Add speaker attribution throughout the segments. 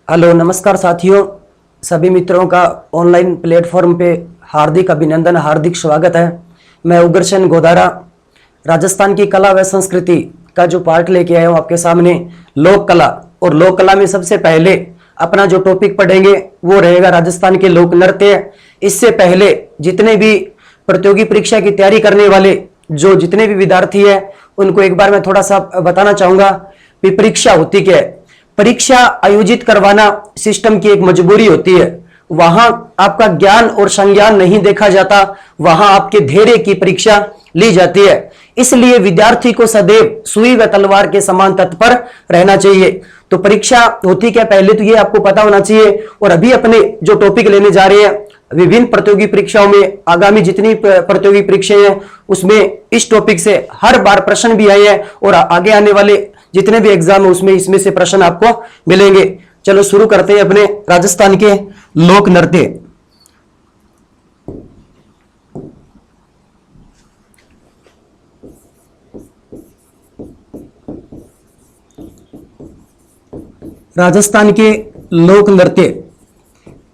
Speaker 1: Hello, नमस्कार साथियों। सभी मित्रों का ऑनलाइन प्लेटफॉर्म पे हार्दिक अभिनंदन, हार्दिक स्वागत है। मैं उग्रसेन गोदारा राजस्थान की कला व संस्कृति का जो पार्ट लेके आया हूँ आपके सामने, लोक कला। और लोक कला में सबसे पहले अपना जो टॉपिक पढ़ेंगे वो रहेगा राजस्थान के लोक नृत्य। इससे पहले जितने भी प्रतियोगी परीक्षा की तैयारी करने वाले जो जितने भी विद्यार्थी हैं उनको एक बार मैं थोड़ा सा बताना चाहूंगा कि परीक्षा होती क्या है। परीक्षा आयोजित करवाना सिस्टम की एक मजबूरी होती है। वहां आपका ज्ञान और संज्ञान नहीं देखा जाता, वहां आपके धैर्य की परीक्षा ली जाती है। इसलिए विद्यार्थी को सदैव सुई व तलवार के समान तत्पर रहना चाहिए। तो परीक्षा होती क्या, पहले तो ये आपको पता होना चाहिए। और अभी अपने जो टॉपिक लेने जा रहे हैं, विभिन्न प्रतियोगी परीक्षाओं में आगामी जितनी प्रतियोगी परीक्षाएं हैं उसमें इस टॉपिक से हर बार प्रश्न भी आए हैं और आगे आने वाले जितने भी एग्जाम है उसमें इसमें से प्रश्न आपको मिलेंगे। चलो शुरू करते हैं अपने राजस्थान के लोक नृत्य। राजस्थान के लोक नृत्य,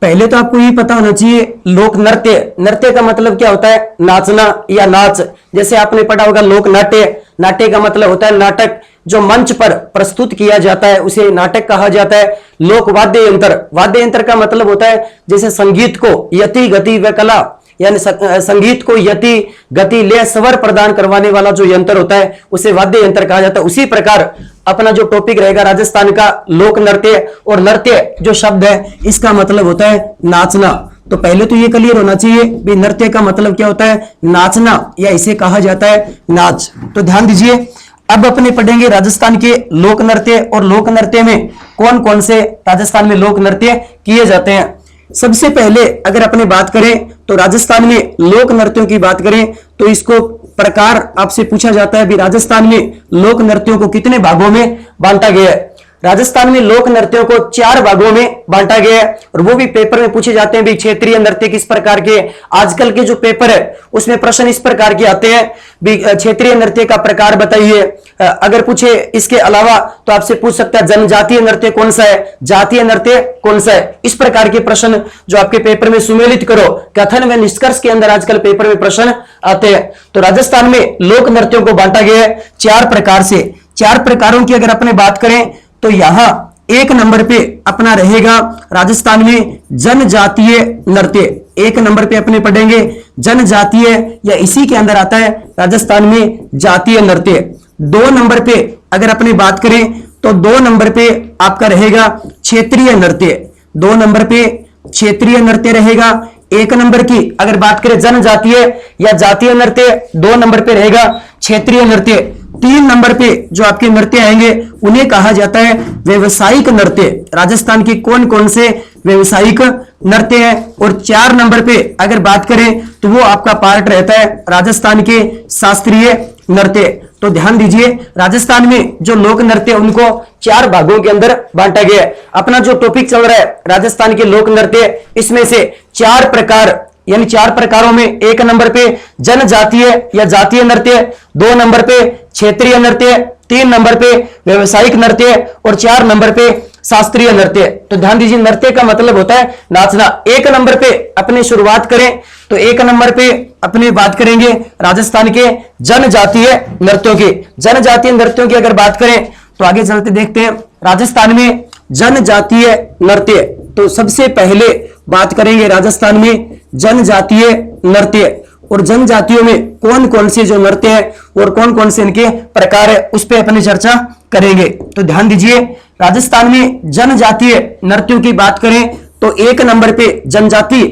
Speaker 1: पहले तो आपको ये पता होना चाहिए लोक नृत्य, नृत्य का मतलब क्या होता है, नाचना या नाच। जैसे आपने पढ़ा होगा लोक नाट्य, नाट्य का मतलब होता है नाटक जो मंच पर प्रस्तुत किया जाता है उसे नाटक कहा जाता है। लोक वाद्य यंत्र, वाद्य यंत्र का मतलब होता है जैसे संगीत को यति गति व कला, यानी संगीत को यति गति लय स्वर प्रदान करवाने वाला जो यंत्र होता है उसे वाद्य यंत्र कहा जाता है। उसी प्रकार अपना जो टॉपिक रहेगा राजस्थान का लोक नृत्य, और नृत्य जो शब्द है इसका मतलब होता है नाचना। तो पहले तो ये क्लियर होना चाहिए भी नृत्य का मतलब क्या होता है, नाचना, या इसे कहा जाता है नाच। तो ध्यान दीजिए, अब अपने पढ़ेंगे राजस्थान के लोक नृत्य और लोक नृत्य में कौन कौन से राजस्थान में लोक नृत्य किए जाते हैं। सबसे पहले अगर अपने बात करें तो राजस्थान में लोक नृत्यों की बात करें तो इसको प्रकार आपसे पूछा जाता है भी राजस्थान में लोक नृत्यों को कितने भागों में बांटा गया है। राजस्थान में लोक नृत्यों को 4 भागों में बांटा गया है और वो भी पेपर में पूछे जाते हैं भी क्षेत्रीय नृत्य किस प्रकार के। आजकल के जो पेपर है उसमें प्रश्न इस प्रकार के आते हैं भी क्षेत्रीय नृत्य का प्रकार बताइए। अगर पूछे इसके अलावा तो आपसे पूछ सकता है जनजातीय नृत्य कौन सा है, जातीय नृत्य कौन सा है। इस प्रकार के प्रश्न जो आपके पेपर में सुमेलित करो, कथन व निष्कर्ष के अंदर आजकल पेपर में प्रश्न आते हैं। तो राजस्थान में लोक नृत्यों को बांटा गया है 4 प्रकार से। 4 प्रकारों की अगर अपने बात करें तो यहां 1 नंबर पे अपना रहेगा राजस्थान में जनजातीय नृत्य। 1 नंबर पे अपने पढ़ेंगे जनजातीय, या इसी के अंदर आता है राजस्थान में जातीय नृत्य। 2 नंबर पे अगर अपने बात करें तो 2 नंबर पे आपका रहेगा क्षेत्रीय नृत्य। 2 नंबर पे क्षेत्रीय नृत्य रहेगा। 1 नंबर की अगर बात करें जनजातीय या जातीय नृत्य, 2 नंबर पे रहेगा क्षेत्रीय नृत्य। 3 नंबर पे जो आपके नृत्य आएंगे उन्हें कहा जाता है व्यवसायिक नृत्य। राजस्थान के कौन कौन से व्यवसायिक नृत्य हैं। और 4 नंबर पे अगर बात करें तो वो आपका पार्ट रहता है राजस्थान के शास्त्रीय नृत्य। तो ध्यान दीजिए, राजस्थान में जो लोक नृत्य उनको 4 भागों के अंदर बांटा गया है। अपना जो टॉपिक चल रहा है राजस्थान के लोक नृत्य, इसमें से 4 प्रकार, यानी 4 प्रकारों में 1 नंबर पे जनजातीय या जातीय नृत्य, 2 नंबर पे क्षेत्रीय नृत्य, 3 नंबर पे व्यवसायिक नृत्य और 4 नंबर पे शास्त्रीय नृत्य। तो ध्यान दीजिए, नृत्य का मतलब होता है नाचना। 1 नंबर पे अपने शुरुआत करें तो 1 नंबर पे अपने बात करेंगे राजस्थान के जनजातीय नृत्यों की। जनजातीय नृत्यों की अगर बात करें तो आगे चलते देखते हैं राजस्थान में जनजातीय नृत्य। तो सबसे पहले बात करेंगे राजस्थान में जनजातीय नृत्य, और जनजातियों में कौन कौन से जो नृत्य है और कौन कौन से इनके प्रकार है उस पर अपनी चर्चा करेंगे। तो ध्यान दीजिए, राजस्थान में जनजातीय नृत्यों की बात करें तो 1 नंबर पे जनजाति।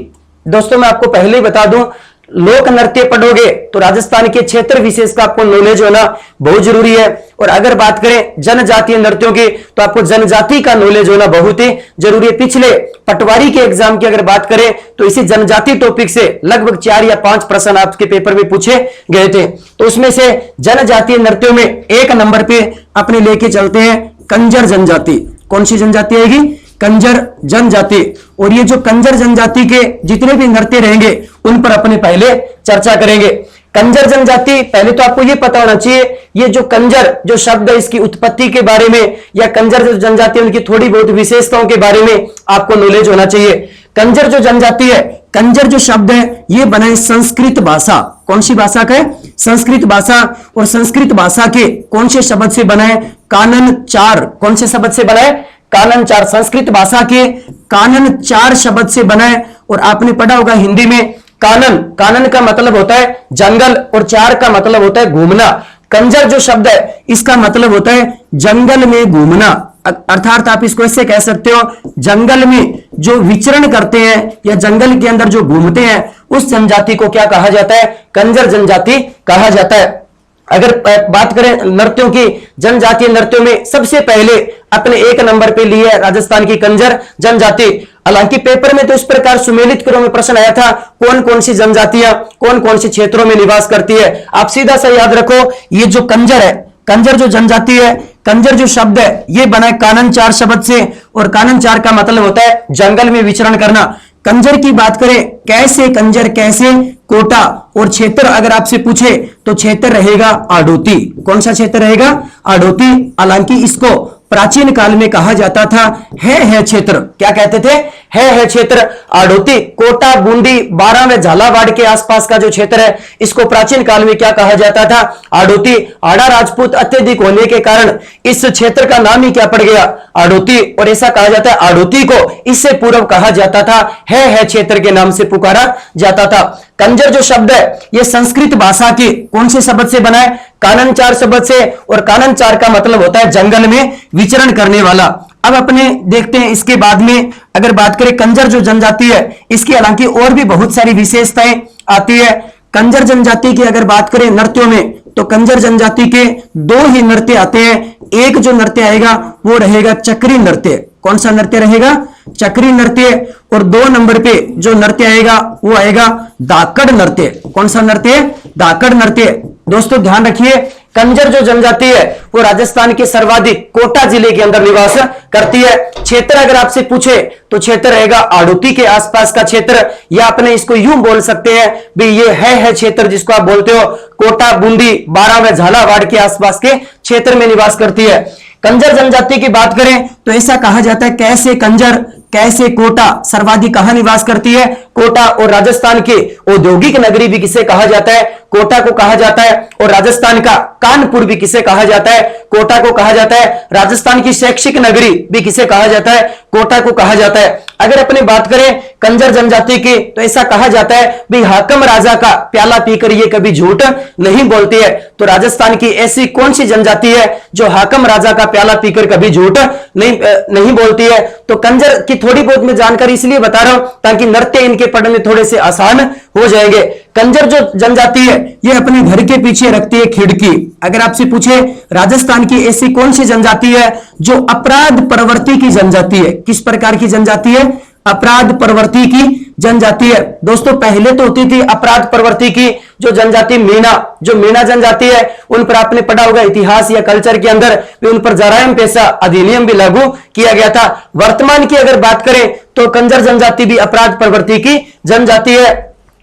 Speaker 1: दोस्तों मैं आपको पहले ही बता दूं, लोक नृत्य पढ़ोगे तो राजस्थान के क्षेत्र विशेष का आपको नॉलेज होना बहुत जरूरी है। और अगर बात करें जनजातीय नृत्यों की तो आपको जनजाति का नॉलेज होना बहुत ही जरूरी है। पिछले पटवारी के एग्जाम की अगर बात करें तो इसी जनजाति टॉपिक से लगभग 4 या 5 प्रश्न आपके पेपर में पूछे गए थे। तो उसमें से जनजातीय नृत्यों में 1 नंबर पे अपने लेके चलते हैं कंजर जनजाति। कौन सी जनजाति आएगी, कंजर जनजाति। और ये जो कंजर जनजाति के जितने भी नृत्य रहेंगे उन पर अपने पहले चर्चा करेंगे। कंजर जनजाति, पहले तो आपको यह पता होना चाहिए, ये जो कंजर जो शब्द है इसकी उत्पत्ति के बारे में, या कंजर जो जनजाति है उनकी थोड़ी बहुत विशेषताओं के बारे में आपको नॉलेज होना चाहिए। कंजर जो जनजाति है, कंजर जो शब्द है ये बना है संस्कृत भाषा। कौन सी भाषा का है? संस्कृत भाषा। और संस्कृत भाषा के कौन से शब्द से बना है? कानन चार। कौन से शब्द से बना है? कानन चार। संस्कृत भाषा के कानन चार शब्द से बना है। और आपने पढ़ा होगा हिंदी में, कानन, कानन का मतलब होता है जंगल और चार का मतलब होता है घूमना। कंजर जो शब्द है इसका मतलब होता है जंगल में घूमना, अर्थात आप इसको ऐसे कह सकते हो, जंगल में जो विचरण करते हैं या जंगल के अंदर जो घूमते हैं उस जनजाति को क्या कहा जाता है? कंजर जनजाति कहा जाता है। अगर बात करें नृत्यों की, जनजातीय नृत्यों में सबसे पहले अपने एक नंबर पे लिए है राजस्थान की कंजर जनजाति। हालांकि पेपर में तो इस प्रकार सुमेलित क्रम में प्रश्न आया था, कौन कौन सी जनजातियां कौन कौन से क्षेत्रों में निवास करती है। आप सीधा सा याद रखो, ये जो कंजर है, कंजर जो जनजाति है, कंजर जो शब्द है ये बना है कानन चार शब्द से। और कानन चार का मतलब होता है जंगल में विचरण करना। कंजर की बात करें, कैसे कंजर, कैसे कोटा। और क्षेत्र अगर आपसे पूछे तो क्षेत्र रहेगा आड़ोती। कौन सा क्षेत्र रहेगा? आड़ोती। हालांकि इसको प्राचीन काल में कहा जाता था है क्षेत्र। क्या कहते थे? है क्षेत्र। आड़ोती, कोटा, बूंदी, बारां व झालावाड़ के आसपास का जो क्षेत्र है इसको प्राचीन काल में क्या कहा जाता था? आड़ोती। आड़ा राजपूत अत्यधिक होने के कारण इस क्षेत्र का नाम ही क्या पड़ गया? आड़ोती। और ऐसा कहा जाता है आड़ोती को इससे पूर्व कहा जाता था है क्षेत्र के नाम से पुकारा जाता था। कंजर जो शब्द है यह संस्कृत भाषा के कौन से शब्द से बना है? कानन चार शब्द से। और कानन चार का मतलब होता है जंगल में विचरण करने वाला। अब अपने देखते हैं इसके बाद में, अगर बात करें कंजर जो जनजाति है इसकी हालांकि और भी बहुत सारी विशेषताएं आती है। कंजर जनजाति की अगर बात करें नृत्यों में, तो कंजर जनजाति के दो ही नृत्य आते हैं। एक जो नृत्य आएगा वो रहेगा चक्री नृत्य। कौन सा नृत्य रहेगा? चक्री नृत्य। और दो नंबर पे जो नृत्य आएगा वो आएगा धाकड़ नृत्य। कौन सा नृत्य? धाकड़ नृत्य। दोस्तों ध्यान रखिए, कंजर जो जनजाति है वो राजस्थान के सर्वाधिक कोटा जिले के अंदर निवास करती है। क्षेत्र अगर आपसे पूछे तो क्षेत्र रहेगा आड़ोती के आसपास का क्षेत्र, या अपने इसको यूं बोल सकते हैं भी ये है क्षेत्र जिसको आप बोलते हो कोटा, बूंदी, बारां व झालावाड़ के आसपास के क्षेत्र में निवास करती है। कंजर जनजाति की बात करें तो ऐसा कहा जाता है कैसे कंजर, कैसे कोटा सर्वाधिक कहां निवास करती है? कोटा। और राजस्थान की औद्योगिक नगरी भी किसे कहा जाता है? कोटा को कहा जाता है। और राजस्थान का कानपुर भी किसे कहा जाता है? कोटा को कहा जाता है। राजस्थान की शैक्षिक नगरी भी किसे कहा जाता है? कोटा को कहा जाता है। अगर अपने बात करें कंजर जनजाति की तो ऐसा कहा जाता है भी हाकम राजा का प्याला पीकर ये कभी झूठ नहीं बोलती है। तो राजस्थान की ऐसी कौन सी जनजाति है जो हाकम राजा का प्याला पीकर कभी झूठ नहीं बोलती है? तो कंजर की थोड़ी बहुत मैं जानकारी इसलिए बता रहा हूं ताकि नृत्य इनके पढ़ने थोड़े से आसान हो जाएंगे। कंजर जो जनजाति है ये अपने घर के पीछे रखती है खिड़की। अगर आपसे पूछे राजस्थान की ऐसी कौन सी जनजाति है जो अपराध प्रवृत्ति की जनजाति है? किस प्रकार की जनजाति है? अपराध प्रवृत्ति की जनजाति है। दोस्तों पहले तो होती थी अपराध प्रवृत्ति की जो जनजाति मीणा, जो मीणा जनजाति है उन पर आपने पढ़ा होगा इतिहास या कल्चर के अंदर उन पर जराइम पेशा अधिनियम भी लागू किया गया था। वर्तमान की अगर बात करें तो कंजर जनजाति भी अपराध प्रवृत्ति की जनजाति है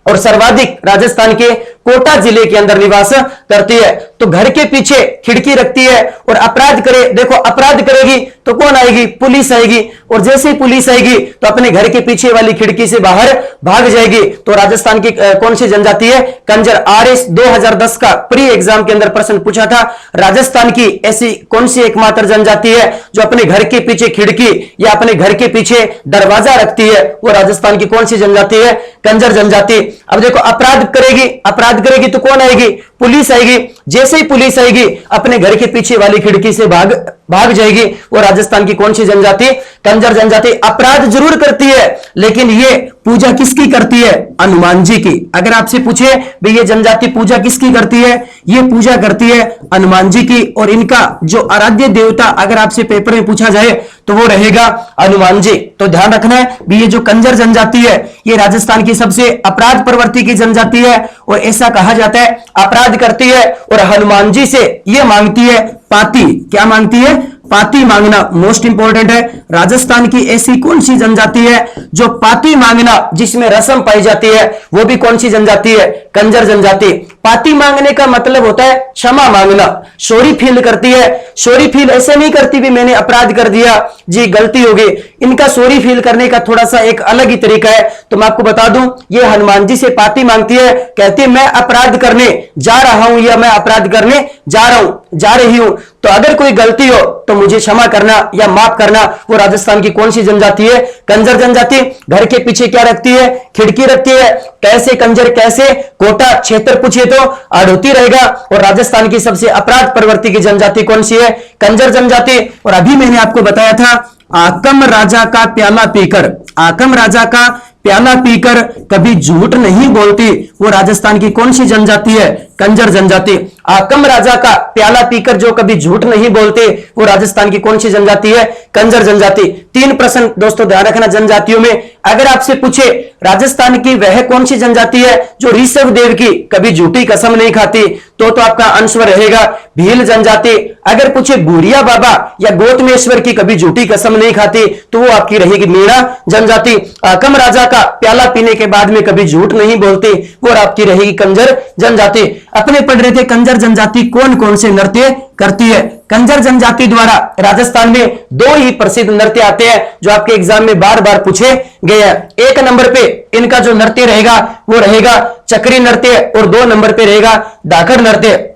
Speaker 1: और सर्वाधिक राजस्थान के कोटा जिले के अंदर निवास करती है। तो घर के पीछे खिड़की रखती है और अपराध करे, देखो अपराध करेगी तो कौन आएगी? पुलिस आएगी। और जैसे ही पुलिस आएगी तो अपने घर के पीछे वाली खिड़की से बाहर भाग जाएगी। तो राजस्थान की कौन सी जनजाति है? कंजर। आरएस 2010 का प्री एग्जाम के अंदर प्रश्न पूछा था, राजस्थान की ऐसी कौन सी एकमात्र जनजाति है जो अपने घर के पीछे खिड़की या अपने घर के पीछे दरवाजा रखती है? वो राजस्थान की कौन सी जनजाति है? कंजर जनजाति। अब देखो अपराध करेगी तो कौन आएगी? पुलिस आएगी। जैसे ही पुलिस आएगी अपने घर के पीछे वाली खिड़की से भाग जाएगी। वो राजस्थान की कौन सी जनजाति? कंजर जनजाति। अपराध जरूर करती है लेकिन ये पूजा किसकी करती है? हनुमान जी की। अगर आपसे पूछे भाई ये जनजाति पूजा किसकी करती है? ये पूजा करती है हनुमान जी की। और इनका जो आराध्य देवता अगर आपसे पेपर में पूछा जाए तो वो रहेगा हनुमान जी। तो ध्यान रखना है भी ये जो कंजर जनजाति है ये राजस्थान की सबसे अपराध प्रवृत्ति की जनजाति है और ऐसा कहा जाता है अपराध करती है और हनुमान जी से ये मांगती है पाती। क्या मांगती है? पाती मांगना मोस्ट इंपॉर्टेंट है। राजस्थान की ऐसी कौन सी जनजाति है जो पाती मांगना जिसमें रस्म पाई जाती है? वो भी कौन सी जनजाति है? कंजर जनजाति। पाती मांगने का मतलब होता है क्षमा मांगना। सॉरी फील करती है, सॉरी फील ऐसे नहीं करती भी मैंने अपराध कर दिया जी, गलती हो गई। इनका सॉरी फील करने का थोड़ा सा एक अलग ही तरीका है। तो मैं आपको बता दूं, ये हनुमान जी से पाती मांगती है, कहती है मैं अपराध करने जा रहा हूं या मैं अपराध करने जा रहा हूं, जा रही हूं, तो अगर कोई गलती हो तो मुझे क्षमा करना या माफ करना। वो राजस्थान की कौन सी जनजाति है? कंजर जनजाति। घर के पीछे क्या रखती है? खिड़की रखती है। कैसे कंजर, कैसे कोटा, क्षेत्र पूछिए तो आड़ोती रहेगा। और राजस्थान की सबसे अपराध प्रवृत्ति की जनजाति कौन सी है? कंजर जनजाति। और अभी मैंने आपको बताया था आकम राजा का प्याला पीकर, आकम राजा का प्याला पीकर कभी झूठ नहीं बोलती, वो राजस्थान की कौन सी जनजाति है? कंजर जनजाति। आकम राजा का प्याला पीकर जो कभी झूठ नहीं बोलते, वो राजस्थान की कौन सी जनजाति है? कंजर जनजाति। 3 प्रश्न दोस्तों ध्यान रखना जनजातियों में। अगर आपसे पूछे राजस्थान की वह कौन सी जनजाति है जो ऋषभ देव की कभी झूठी कसम नहीं खाती, तो आपका आंसर रहेगा भील जनजाति। अगर पूछे भूरिया बाबा या गौतमेश्वर की कभी झूठी कसम नहीं खाती, तो वो आपकी रहेगी मीणा जनजाति। आकम राजा का प्याला पीने के बाद में कभी झूठ नहीं बोलती, वो आपकी रहेगी कंजर जनजाति। अपने पढ़ रहे थे कंजर जनजाति कौन कौन से नृत्य करती है। कंजर जनजाति द्वारा राजस्थान में 2 ही प्रसिद्ध नृत्य आते हैं जो आपके एग्जाम में बार बार पूछे गए हैं। 1 नंबर पे इनका जो नृत्य रहेगा वो रहेगा चक्री नृत्य, और 2 नंबर पे रहेगा धाकड़ नृत्य।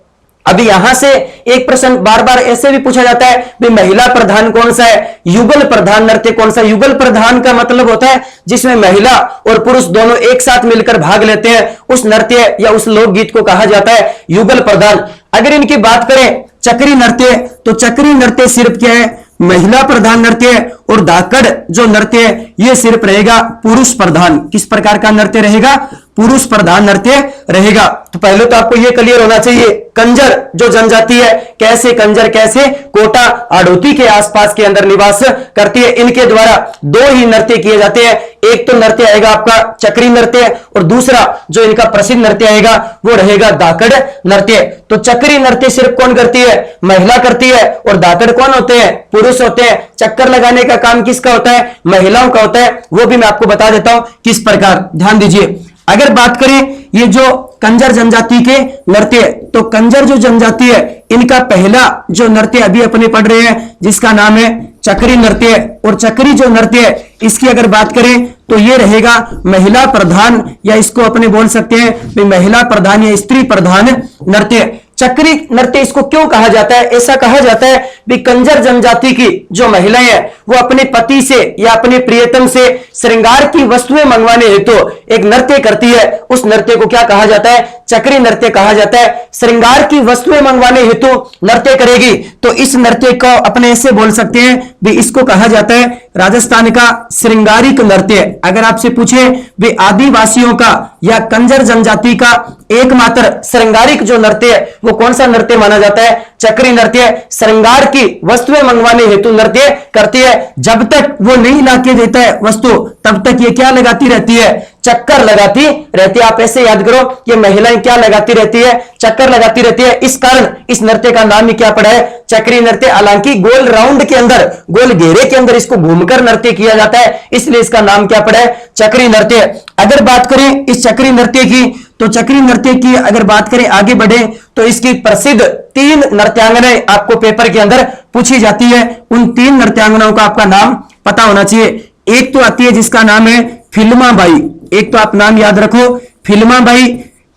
Speaker 1: अभी यहां से एक प्रश्न बार बार ऐसे भी पूछा जाता है भी महिला प्रधान कौन सा है, युगल प्रधान नृत्य कौन सा है। युगल प्रधान का मतलब होता है जिसमें महिला और पुरुष दोनों एक साथ मिलकर भाग लेते हैं, उस नृत्य या उस लोकगीत को कहा जाता है युगल प्रधान। अगर इनकी बात करें चक्री नृत्य, तो चक्री नृत्य सिर्फ क्या है? महिला प्रधान नृत्य है। और धाकड़ जो नृत्य है ये सिर्फ रहेगा पुरुष प्रधान। किस प्रकार का नृत्य रहेगा? पुरुष प्रधान नृत्य रहेगा। तो पहले तो आपको ये क्लियर होना चाहिए कंजर जो जनजाति है कैसे कंजर, कैसे कोटा आड़ोती के आसपास के अंदर निवास करती है। इनके द्वारा 2 ही नृत्य किए जाते हैं। एक तो नृत्य आएगा आपका चक्री नृत्य, और दूसरा जो इनका प्रसिद्ध नृत्य आएगा वो रहेगा धाकड़ नृत्य। तो चक्री नृत्य सिर्फ कौन करती है? महिला करती है। और धाकड़ कौन होते हैं? पुरुष होते हैं। चक्कर लगाने का काम किसका होता है? महिलाओं का होता है। वो भी मैं आपको बता देता हूं किस प्रकार, ध्यान दीजिए। अगर बात करें ये जो कंजर जनजाति के नृत्य, तो कंजर जो जनजाति है इनका पहला जो नृत्य अभी अपने पढ़ रहे हैं जिसका नाम है चक्री नृत्य। और चक्री जो नृत्य है इसकी अगर बात करें तो ये रहेगा महिला प्रधान, या इसको अपने बोल सकते हैं महिला प्रधान या स्त्री प्रधान नृत्य। चक्री नृत्य इसको क्यों कहा जाता है? ऐसा कहा जाता है कि कंजर जनजाति की जो महिलाएं हैं वो अपने पति से या अपने प्रियतम से श्रृंगार की वस्तुएं मंगवाने हेतु एक नृत्य करती है। उस नृत्य को क्या कहा जाता है? चक्री नृत्य कहा जाता है। श्रृंगार की वस्तुएं मंगवाने हेतु नृत्य करेगी तो इस नृत्य को अपने ऐसे बोल सकते हैं भी इसको कहा जाता है राजस्थान का श्रृंगारिक नृत्य। अगर आपसे पूछे भी आदिवासियों का या कंजर जनजाति का एकमात्र श्रृंगारिक जो नृत्य है वो कौन सा नृत्य माना जाता है? चक्री नृत्य। श्रृंगार की वस्तुएं मंगवाने हेतु नृत्य करती है। जब तक वो नहीं लाके देता है वस्तु तब तक ये क्या लगाती रहती है? चक्कर लगाती रहती है। आप ऐसे याद करो ये महिलाएं क्या लगाती रहती है? चक्कर लगाती रहती है। इस कारण इस नृत्य का नाम ही क्या पड़ा है? चक्री नृत्य। हालांकि गोल राउंड के अंदर, गोल घेरे के अंदर इसको घूमकर नृत्य किया जाता है, इसलिए इसका नाम क्या पड़ा है? चक्री नृत्य। अगर बात करें इस चक्री नृत्य की, तो चक्री नृत्य की अगर बात करें आगे बढ़े तो इसकी प्रसिद्ध 3 नृत्यांगनाएं आपको पेपर के अंदर पूछी जाती है। उन 3 नृत्यांगनाओं का आपका नाम पता होना चाहिए। एक तो आती है जिसका नाम है फिल्मा बाई, एक तो आप नाम याद रखो फिल्मा बाई।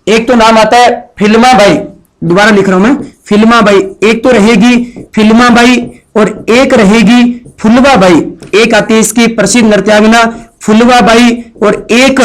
Speaker 1: एक तो नाम आता है फिल्मा बाई, दोबारा लिख रहा हूं मैं, फिल्मा बाई। एक तो रहेगी फिल्मा बाई और एक रहेगी फुलवा बाई। एक आती है इसकी प्रसिद्ध नृत्यांगना फुलवा बाई और एक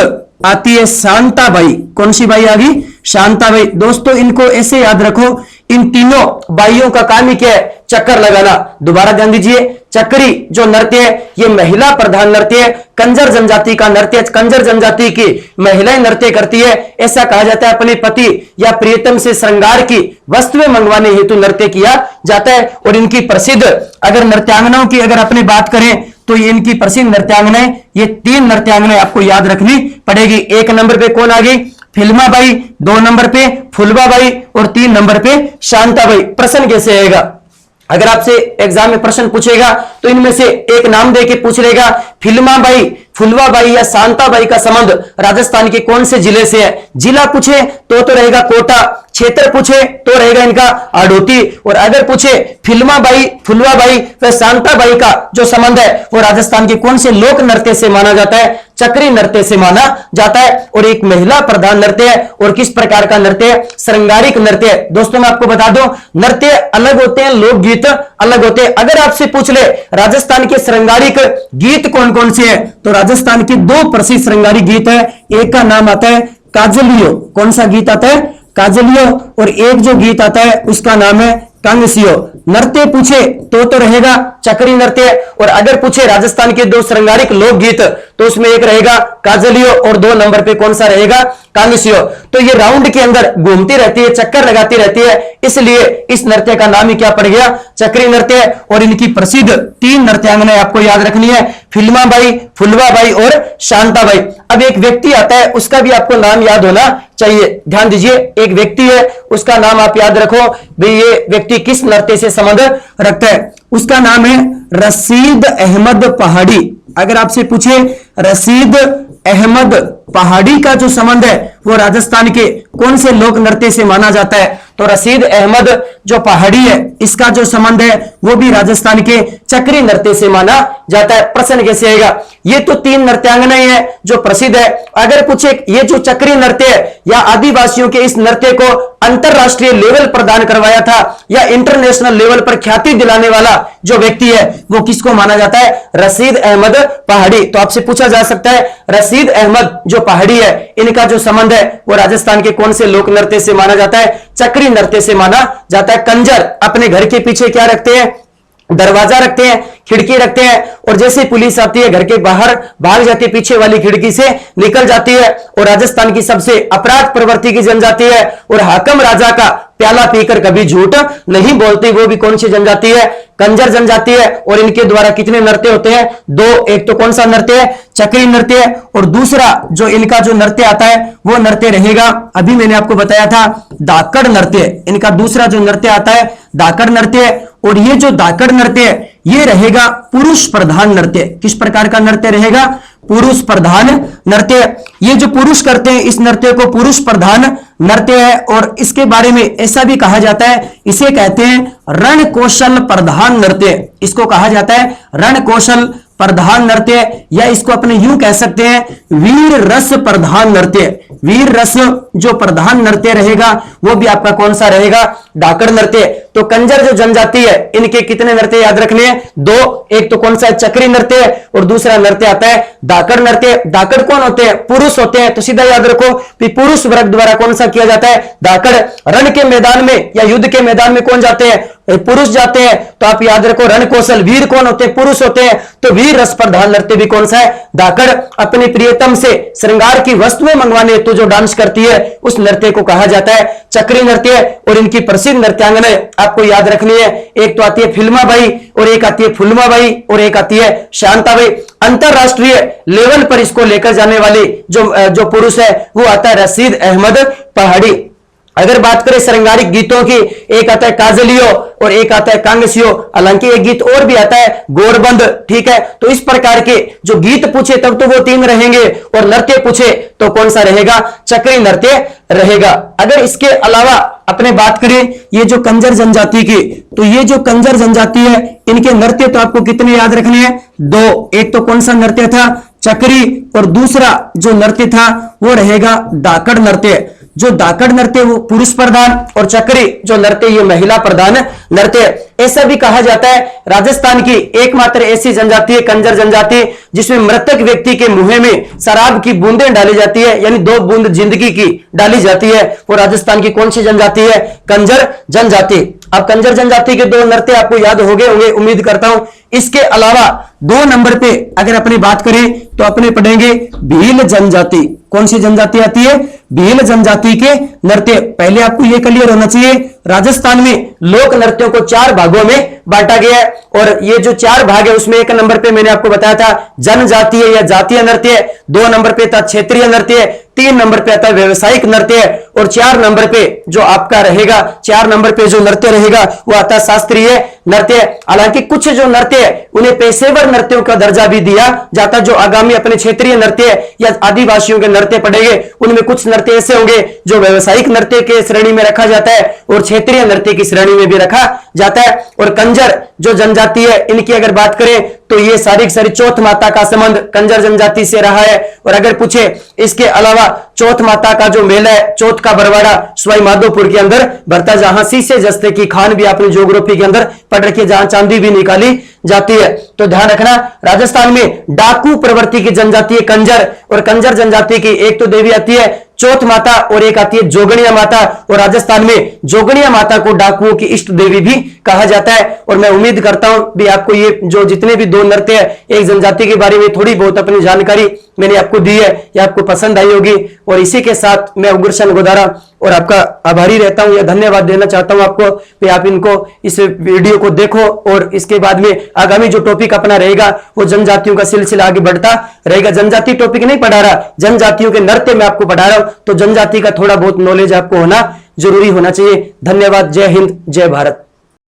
Speaker 1: आती है शांता बाई। कौन सी बाई आ गई? शांता बाई। दोस्तों इनको ऐसे याद रखो, इन तीनों बाइयों का काम ही क्या है? चक्कर लगाना। दोबारा ध्यान दीजिए, चक्री जो नृत्य है ये महिला प्रधान नृत्य है। कंजर जनजाति का नृत्य, कंजर जनजाति की महिलाएं नृत्य करती है। ऐसा कहा जाता है अपने पति या प्रियतम से श्रृंगार की वस्तुएं मंगवाने हेतु नृत्य किया जाता है। और इनकी प्रसिद्ध अगर नृत्यांगनाओं की अगर अपने बात करें तो ये इनकी प्रसिद्ध नृत्यांगनाएं, ये 3 नृत्यांगनाएं आपको याद रखनी पड़ेगी। 1 नंबर पे कौन आ गई? फिल्मा बाई, 2 नंबर पे फुलवा बाई और 3 नंबर पे शांता बाई। प्रश्न कैसे आएगा? अगर आपसे एग्जाम में प्रश्न पूछेगा तो इनमें से एक नाम दे के पूछ लेगा, फिल्माबाई, फुलवाबाई या शांताबाई का संबंध राजस्थान के कौन से जिले से है। जिला पूछे तो रहेगा कोटा, क्षेत्र पूछे तो रहेगा इनका आड़ोती, और अगर पूछे फिल्माबाई, फुलवाबाई व शांताबाई का जो संबंध है वो राजस्थान के कौन से लोक नृत्य से माना जाता है, चक्री नृत्य से माना जाता है, और एक महिला प्रधान नृत्य है। और किस प्रकार का नृत्य है, श्रृंगारिक नृत्य है। दोस्तों मैं आपको बता दूं, नृत्य अलग होते हैं, लोकगीत अलग होते हैं। अगर आपसे पूछ ले राजस्थान के श्रृंगारिक गीत कौन कौन से हैं, तो राजस्थान के दो प्रसिद्ध श्रृंगारिक गीत है, एक का नाम आता है काजलियो। कौन सा गीत आता है, काजलियो, और एक जो गीत आता है उसका नाम है कांगसियो। नृत्य पूछे तो रहेगा चक्री नृत्य, और अगर पूछे राजस्थान के दो श्रृंगारिक लोकगीत तो उसमें एक रहेगा काजलियो और 2 नंबर पे कौन सा रहेगा, कांगसियो। तो ये राउंड के अंदर घूमती रहती है, चक्कर लगाती रहती है, इसलिए इस नृत्य का नाम ही क्या पड़ गया, चक्री नृत्य। और इनकी प्रसिद्ध 3 नृत्यांगनाएं आपको याद रखनी है, फिल्माबाई, फुलवाबाई और शांताबाई। अब एक व्यक्ति आता है, उसका भी आपको नाम याद होना चाहिए। ध्यान दीजिए, एक व्यक्ति है, उसका नाम आप याद रखो भाई, ये व्यक्ति किस नृत्य से संबंध रखता है। उसका नाम है रशीद अहमद पहाड़ी। अगर आपसे पूछे रशीद अहमद पहाड़ी का जो संबंध है वो राजस्थान के कौन से लोक नृत्य से माना जाता है, तो रशीद अहमद जो पहाड़ी है इसका जो संबंध है वो भी राजस्थान के चक्री नृत्य से माना जाता है। प्रश्न कैसे आएगा, ये तो 3 नृत्यांगनाएं हैं जो प्रसिद्ध है। अगर पूछे ये जो चक्री नृत्य है या आदिवासियों के इस नृत्य को अंतरराष्ट्रीय लेवल प्रदान करवाया था या इंटरनेशनल लेवल पर ख्याति दिलाने वाला जो व्यक्ति है वो किसको माना जाता है, रशीद अहमद पहाड़ी। तो आपसे पूछा जा सकता है रशीद अहमद जो पहाड़ी है इनका जो संबंध है वो राजस्थान के कौन से लोक नृत्य से माना जाता है, चक्री नृत्य से माना जाता है। कंजर अपने घर के पीछे क्या रखते हैं, दरवाजा रखते हैं, खिड़की रखते हैं, और जैसे पुलिस आती है घर के बाहर भाग जाती है, पीछे वाली खिड़की से निकल जाती है। और राजस्थान की सबसे अपराध प्रवृत्ति की जनजाति है, और हाकम राजा का प्याला पीकर कभी झूठ नहीं बोलती, वो भी कौन सी जनजाति है, कंजर जनजाति है। और इनके द्वारा कितने नृत्य होते हैं, 2। एक तो कौन सा नृत्य है, चक्री नृत्य, और दूसरा जो इनका जो नृत्य आता है वो नृत्य रहेगा, अभी मैंने आपको बताया था, धाकड़ नृत्य। इनका दूसरा जो नृत्य आता है धाकड़ नृत्य, और ये जो धाकड़ नृत्य ये रहेगा पुरुष प्रधान नृत्य। किस प्रकार का नृत्य रहेगा, पुरुष प्रधान नृत्य। ये जो पुरुष करते हैं इस नृत्य को पुरुष प्रधान नृत्य है, और इसके बारे में ऐसा भी कहा जाता है, इसे कहते हैं रण कौशल प्रधान नृत्य। इसको कहा जाता है रण कौशल प्रधान नृत्य, या इसको अपने यूं कह सकते हैं वीर रस प्रधान नृत्य। वीर रस जो प्रधान नृत्य रहेगा वो भी आपका कौन सा रहेगा, धाकड़ नृत्य। तो कंजर जो जनजाति है इनके कितने नृत्य याद रखने हैं, 2। एक तो कौन सा है, चक्री नृत्य, और दूसरा नृत्य आता है धाकड़ नृत्य। धाकड़ कौन होते हैं, पुरुष होते हैं, तो सीधा याद रखो कि पुरुष वर्ग द्वारा कौन सा किया जाता है, धाकड़। रण के मैदान में या युद्ध के मैदान में कौन जाते हैं, पुरुष जाते हैं, तो आप याद रखो रण कौशल। वीर कौन होते हैं, पुरुष होते हैं, तो वीर रस प्रधान नृत्य भी कौन सा है, धाकड़। अपनी प्रियतम से श्रृंगार की वस्तुएं मंगवाने तो जो डांस करती है उस नृत्य को कहा जाता है चक्री नृत्य। और इनकी प्रसिद्ध नृत्यांगनाएं आपको याद रखनी है, एक तो आती है फिल्माबाई, और एक आती है फुलमाबाई, और एक आती है शांताबाई। अंतरराष्ट्रीय लेवल पर इसको लेकर जाने वाले जो पुरुष है वो आता है रशीद अहमद पहाड़ी। अगर बात करें श्रृंगारिक गीतों की, एक आता है काजलियो और एक आता है कांगसियो, हालांकि एक गीत और भी आता है गोरबंद, ठीक है। तो इस प्रकार के जो गीत पूछे तब तो वो 3 रहेंगे, और नृत्य पूछे तो कौन सा रहेगा, चक्री नृत्य रहेगा। अगर इसके अलावा अपने बात करें ये जो कंजर जनजाति की, तो ये जो कंजर जनजाति है इनके नृत्य तो आपको कितने याद रखने हैं, 2। एक तो कौन सा नृत्य था, चक्री, और दूसरा जो नृत्य था वो रहेगा धाकड़ नृत्य। जो धाकड़ नृत्य वो पुरुष प्रधान, और चक्री जो नृत्य ये महिला प्रधान नृत्य। ऐसा भी कहा जाता है राजस्थान की एकमात्र ऐसी जनजाति है कंजर जनजाति जिसमें मृतक व्यक्ति के मुंह में शराब की बूंदें डाली जाती है, यानी 2 बूंद जिंदगी की डाली जाती है। वो राजस्थान की कौन सी जनजाति है, कंजर जनजाति। अब कंजर जनजाति के 2 नृत्य आपको याद हो गए होंगे उम्मीद करता हूं। इसके अलावा 2 नंबर पे अगर अपनी बात करें तो अपने पढ़ेंगे भील जनजाति। कौन सी जनजाति आती है, भील जनजाति के नृत्य। पहले आपको यह क्लियर होना चाहिए राजस्थान में लोक नृत्यों को 4 भागों में बांटा गया है, और ये जो 4 भाग है उसमें 1 नंबर पे मैंने आपको बताया था जनजातीय या जातीय नृत्य, 2 नंबर पे था क्षेत्रीय नृत्य, 3 नंबर पे आता है व्यवसायिक नृत्य, और 4 नंबर पे जो आपका रहेगा, 4 नंबर पे जो नृत्य रहेगा वो आता है शास्त्रीय नृत्य। हालांकि कुछ जो नृत्य है उन्हें पेशेवर नृत्यों का दर्जा भी दिया जाता है। जो आगामी अपने क्षेत्रीय नृत्य या आदिवासियों के नृत्य पढ़ेंगे उनमें कुछ नृत्य ऐसे होंगे जो व्यवसायिक नृत्य के श्रेणी में रखा जाता है और क्षेत्रीय नृत्य की श्रेणी में भी रखा जाता है। और कंजर जो जनजाति है, इनकी अगर बात करें तो ये सारी चौथ माता का संबंध कंजर जनजाति से रहा है। और अगर पूछे इसके अलावा चौथ माता का जो मेला है, चौथ का बरवाड़ा सवाई माधोपुर के अंदर भरता, जहां शीशे जस्ते की खान भी आपने ज्योग्राफी के अंदर पढ़ रखी है, जहां चांदी भी निकाली जाती है। तो ध्यान रखना, राजस्थान में डाकू प्रवृत्ति की जनजाति है कंजर, और कंजर जनजाति की एक तो देवी आती है चौथ माता और एक आती है जोगणिया माता, और राजस्थान में जोगणिया माता को डाकुओं की इष्ट देवी भी कहा जाता है। और मैं उम्मीद करता हूं भी आपको ये जो जितने भी 2 नृत्य है, एक जनजाति के बारे में थोड़ी बहुत अपनी जानकारी मैंने आपको दी है, ये आपको पसंद आई होगी। और इसी के साथ मैं उग्रसेन गोदारा और आपका आभारी रहता हूं, या धन्यवाद देना चाहता हूं आपको कि आप इनको इस वीडियो को देखो, और इसके बाद में आगामी जो टॉपिक अपना रहेगा वो जनजातियों का सिलसिला आगे बढ़ता रहेगा। जनजाति टॉपिक नहीं पढ़ा रहा, जनजातियों के नृत्य में आपको पढ़ा रहा हूं, तो जनजाति का थोड़ा बहुत नॉलेज आपको होना जरूरी होना चाहिए। धन्यवाद। जय हिंद, जय भारत।